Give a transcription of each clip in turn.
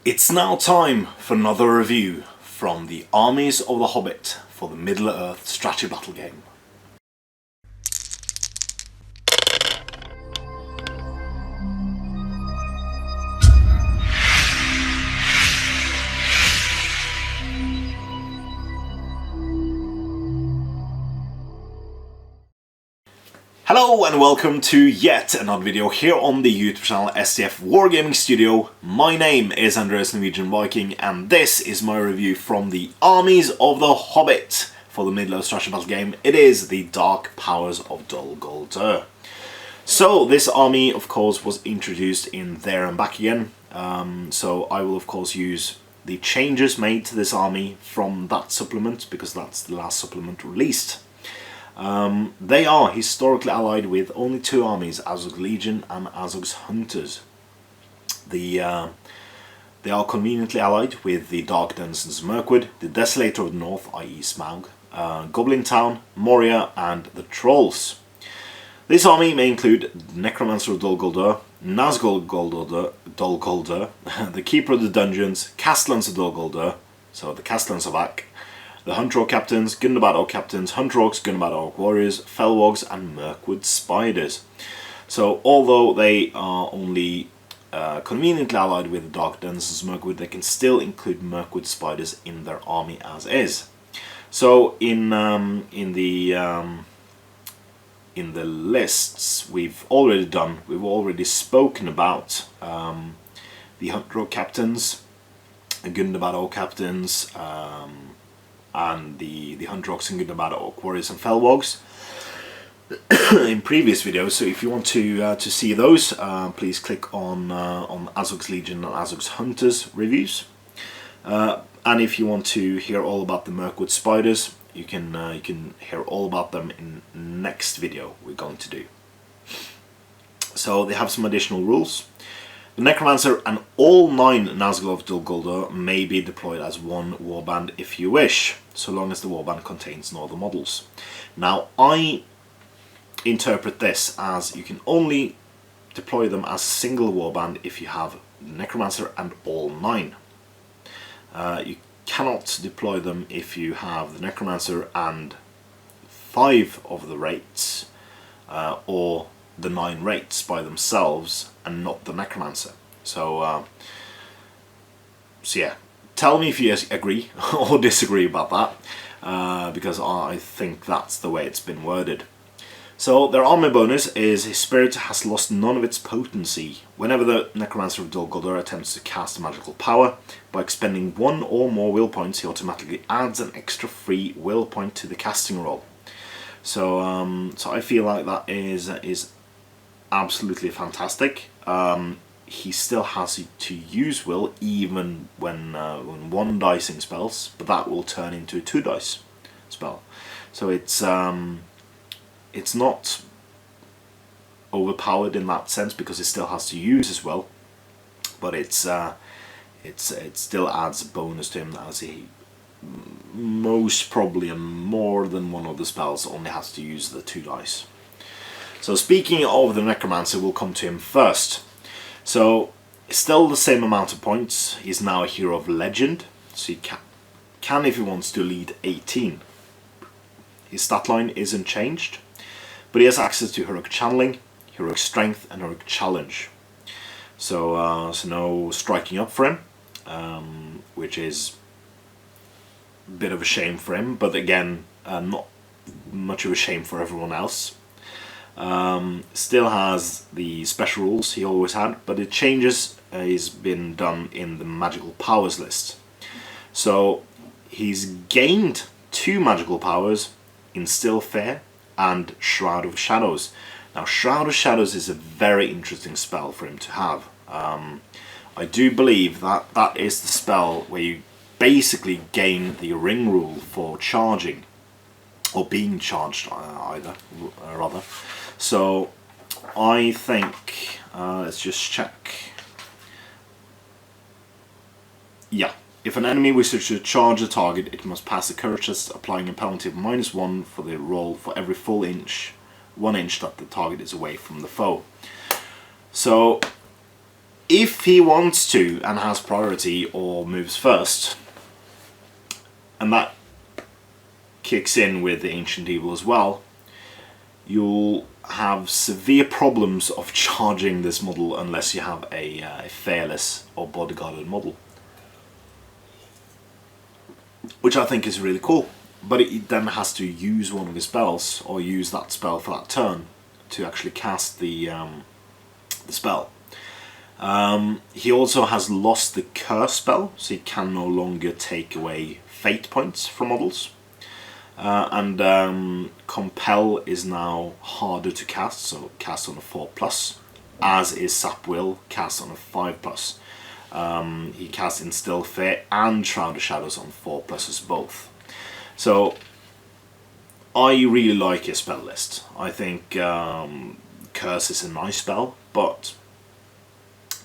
It's now time for another review from the Armies of the Hobbit for the Middle-earth strategy battle game. Hello and welcome to yet another video here on the YouTube channel STF Wargaming Studio. My name is Andreas Norwegian Viking and this is my review from the Armies of the Hobbit for the Middle-earth strategy battle game. It is the Dark Powers of Guldur. So this army of course was introduced in There and Back Again, so I will of course use the changes made to this army from that supplement because that's the last supplement released. They are historically allied with only two armies, Azog's Legion and Azog's Hunters. They are conveniently allied with the Dark Denizens of Mirkwood, the Desolator of the North, i.e. Smaug, Goblin Town, Moria and the Trolls. This army may include Necromancer of Guldur, Nazgul Guldur, the Keeper of the Dungeons, Castellans of Guldur, so the Castellans of Ak, the Hunter Orc Captains, Gundabad Orc Captains, Hunter Orcs, Gundabad Orc Warriors, Felwogs and Mirkwood Spiders. So although they are only conveniently allied with the Dark Denizens of Mirkwood, they can still include Mirkwood Spiders in their army as is. So in the lists we've already spoken about the Hunter Orc Captains, the Gundabad Orc Captains, and the Hunter Orcs and Gundabad Orc Warriors and Felwogs in previous videos. So if you want to see those, please click on Azog's Legion and Azog's Hunters reviews. And if you want to hear all about the Mirkwood Spiders, you can hear all about them in next video we're going to do. So they have some additional rules. The Necromancer and all 9 Nazgul of Guldur may be deployed as one warband if you wish, so long as the warband contains no other models. Now I interpret this as you can only deploy them as a single warband if you have the Necromancer and all 9. You cannot deploy them if you have the Necromancer and 5 of the rates, or the 9 rates by themselves and not the Necromancer. So yeah, tell me if you agree or disagree about that, because I think that's the way it's been worded. So their armor bonus is his spirit has lost none of its potency. Whenever the Necromancer of Guldur attempts to cast a magical power, by expending 1 or more will points, he automatically adds an extra free will point to the casting roll. So so I feel like that is absolutely fantastic. He still has to use will even when 1 dicing spells, but that will turn into a 2 dice spell. So it's not overpowered in that sense because it still has to use his will, but it still adds a bonus to him as he most probably and more than one of the spells only has to use the 2 dice. So speaking of the Necromancer, we'll come to him first. So still the same amount of points. He's now a hero of legend, so he can if he wants to lead 18. His stat line isn't changed, but he has access to heroic channeling, heroic strength and heroic challenge. So so no striking up for him, which is a bit of a shame for him, but again not much of a shame for everyone else. Still has the special rules he always had, but it changes has been done in the magical powers list. So he's gained 2 magical powers, Instill Fear and Shroud of Shadows. Now Shroud of Shadows is a very interesting spell for him to have. I do believe that that is the spell where you basically gain the ring rule for charging, or being charged rather. So I think, let's just check. Yeah, if an enemy wishes to charge a target, it must pass a courage test, applying a penalty of -1 for the roll for every full 1 inch that the target is away from the foe. So if he wants to and has priority or moves first, and that kicks in with the Ancient Evil as well, you'll have severe problems of charging this model unless you have a fearless or bodyguarded model, which I think is really cool. But it then has to use one of his spells, or use that spell for that turn, to actually cast the spell. He also has lost the curse spell, so he can no longer take away fate points from models. And Compel is now harder to cast, so cast on a 4+, as is Sap Will, cast on a 5+. He casts Instill Fear and Shroud of Shadows on 4+s both. So I really like his spell list. I think Curse is a nice spell, but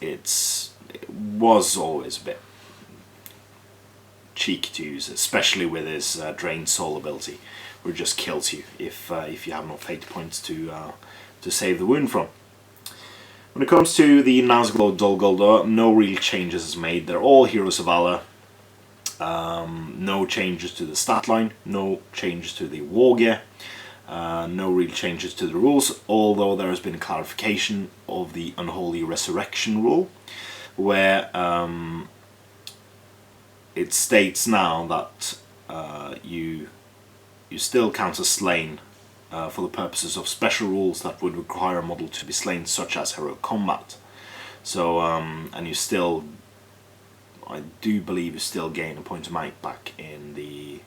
it was always a bit cheeky to use, especially with his Drained Soul ability, where it just kills you if you have no fate points to save the wound from. When it comes to the Nazgul or Dol Guldur, no real changes is made. They're all Heroes of Valor. No changes to the stat line, no changes to the war gear, no real changes to the rules, although there has been a clarification of the Unholy Resurrection rule, where it states now that you still count as slain for the purposes of special rules that would require a model to be slain, such as heroic combat. So, and you still, I do believe, you still gain a point of might back in the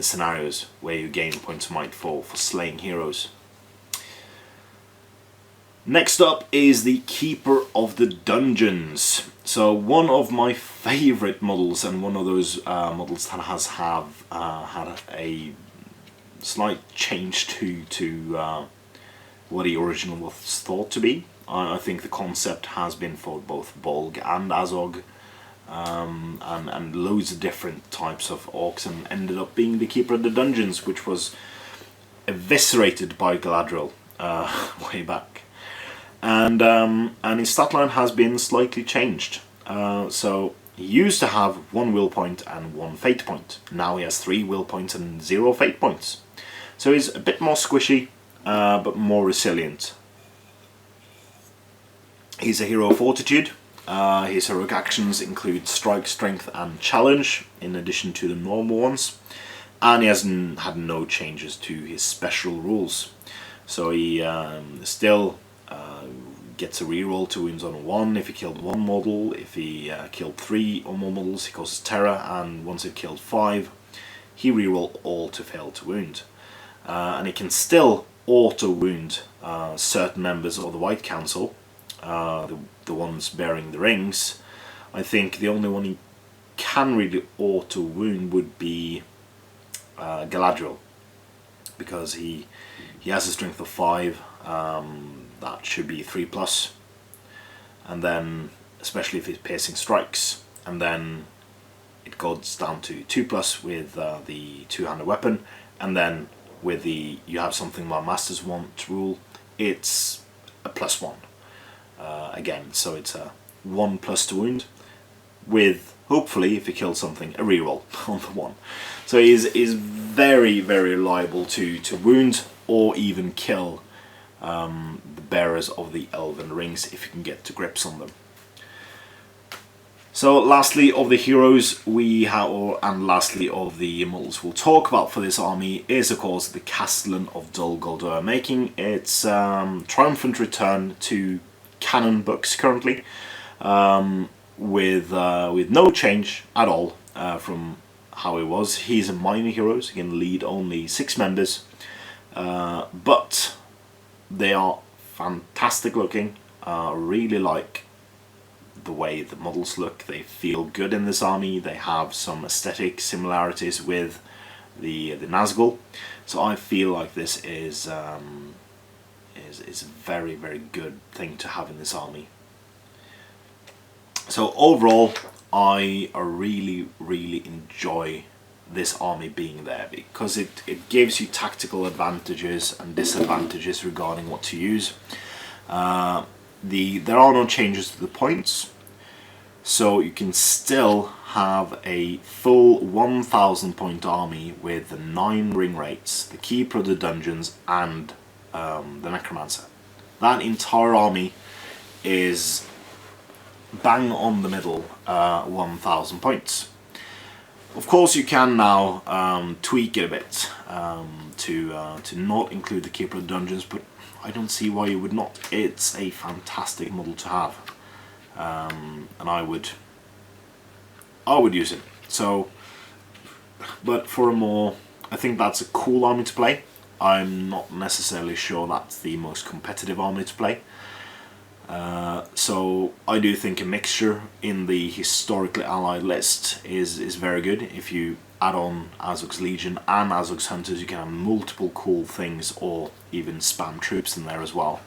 scenarios where you gain points of might for slaying heroes. Next up is the Keeper of the Dungeons. So one of my favourite models, and one of those models that has had a slight change to what he originally was thought to be. I think the concept has been for both Bolg and Azog, and loads of different types of orcs, and ended up being the Keeper of the Dungeons, which was eviscerated by Galadriel way back. And his stat line has been slightly changed. So he used to have 1 will point and 1 fate point. Now he has 3 will points and 0 fate points. So he's a bit more squishy, but more resilient. He's a hero of fortitude. His heroic actions include strike, strength and challenge, in addition to the normal ones. And he hasn't had no changes to his special rules. So he still gets a reroll to wounds on a 1 if he killed 1 model. If he killed 3 or more models, he causes terror, and once he killed 5, he reroll all to fail to wound. And he can still auto wound certain members of the White Council, the ones bearing the rings. I think the only one he can really auto wound would be Galadriel, because he has a strength of 5. That should be 3+, and then especially if he's piercing strikes, and then it goes down to 2+ with the two-handed weapon, and then with the you have something my masters want rule, it's a +1 again, so it's a 1+ to wound, with hopefully, if he kills something, a reroll on the 1. So he is very, very liable to wound or even kill the bearers of the Elven Rings if you can get to grips on them. So lastly of the heroes we have, and lastly of the models we'll talk about for this army, is of course the Castellan of Dol Guldur, making its triumphant return to canon books currently, with no change at all from how he was. He's a minor hero, so he can lead only 6 members, but they are fantastic looking. Really like the way the models look. They feel good in this army. They have some aesthetic similarities with the Nazgul, so I feel like this is a very, very good thing to have in this army. So overall, I really, really enjoy this army being there, because it gives you tactical advantages and disadvantages regarding what to use. there are no changes to the points, so you can still have a full 1,000 point army with the 9 ring rates, the Keeper of the Dungeons, and the Necromancer. That entire army is bang on the middle, 1,000 points. Of course, you can now tweak it a bit to not include the Keeper of the Dungeons, but I don't see why you would not. It's a fantastic model to have, and I would use it. So, but for a more, I think that's a cool army to play. I'm not necessarily sure that's the most competitive army to play. So I do think a mixture in the historically allied list is very good. If you add on Azog's Legion and Azog's Hunters, you can have multiple cool things, or even spam troops in there as well.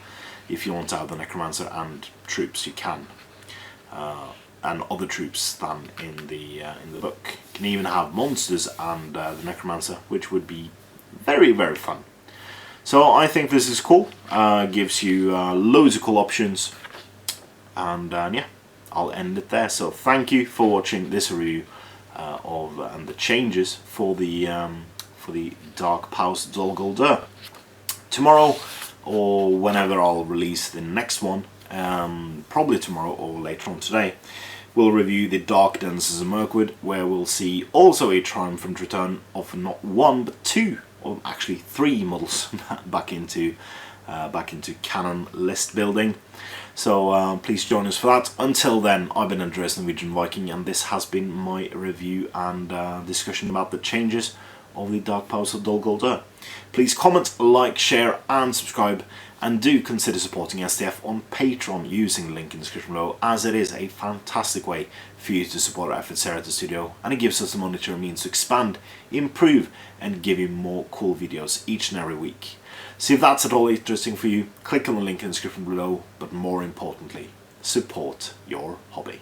If you want to have the Necromancer and troops, you can, and other troops than in the book. You can even have monsters and the Necromancer, which would be very fun. So I think this is cool. Gives you loads of cool options, and yeah, I'll end it there. So thank you for watching this review of and the changes for the Dark Powers Dol Guldur. Tomorrow, or whenever I'll release the next one, probably tomorrow or later on today, we'll review the Dark Denizens of Mirkwood, where we'll see also a triumphant return of not 1 but 2, or actually 3 models back into canon list building. So please join us for that. Until then, I've been Andreas, Norwegian Viking, and this has been my review and discussion about the changes of the Dark Powers of Dol Guldur. Please comment, like, share and subscribe, and do consider supporting STF on Patreon using the link in the description below, as it is a fantastic way for you to support our efforts here at the studio, and it gives us a monetary means to expand, improve, and give you more cool videos each and every week. So if that's at all interesting for you, click on the link in the description below, but more importantly, support your hobby.